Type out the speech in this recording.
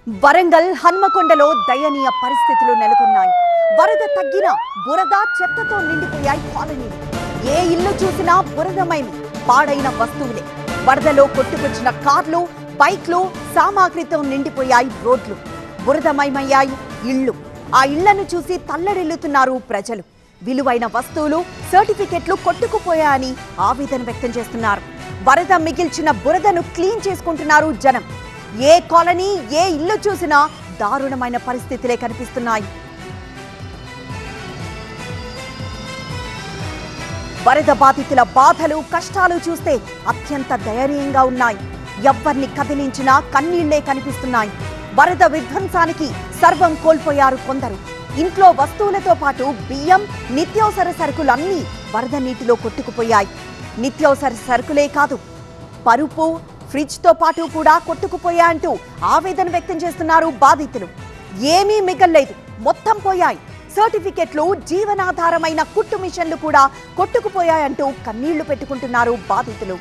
వరంగల్ హన్మకొండలో దయనీయ పరిస్థితులు నెలకొన్నాయి. వరద తగ్గిన బురద చెత్తతో నిండిపోయాయి కాలనీలు. ఏ ఇల్లు చూసినా బురదమయమే, పాడైన వస్తువులే. వరదలో కొట్టుకొచ్చిన కార్లు, బైక్లు, సామాగ్రితో నిండిపోయాయి రోడ్లు. బురదమయమయ్యాయి ఇళ్లు. ఆ ఇళ్లను చూసి తల్లడిల్లుతున్నారు ప్రజలు. విలువైన వస్తువులు, సర్టిఫికెట్లు కొట్టుకుపోయాయని ఆవేదన వ్యక్తం చేస్తున్నారు. వరద మిగిల్చిన బురదను క్లీన్ చేసుకుంటున్నారు జనం. ఏ కాలనీ, ఏ ఇల్లు చూసినా దారుణమైన పరిస్థితులే కనిపిస్తున్నాయి. వరద బాధితుల బాధలు, కష్టాలు చూస్తే అత్యంత దయనీయంగా ఉన్నాయి. ఎవ్వర్ని కదిలించినా కన్నీళ్లే కనిపిస్తున్నాయి. వరద విధ్వంసానికి సర్వం కోల్పోయారు కొందరు. ఇంట్లో వస్తువులతో పాటు బియ్యం, నిత్యావసర సరుకులన్నీ వరద నీటిలో కొట్టుకుపోయాయి. నిత్యావసర సరుకులే కాదు, పరుపు, ఫ్రిడ్జ్ తో పాటు కూడా కొట్టుకుపోయాయంటూ ఆవేదన వ్యక్తం చేస్తున్నారు బాధితులు. ఏమీ మిగల్లేదు, మొత్తం పోయాయి. సర్టిఫికెట్లు, జీవనాధారమైన కుట్టు మిషన్లు కూడా కొట్టుకుపోయాయంటూ కన్నీళ్లు పెట్టుకుంటున్నారు బాధితులు.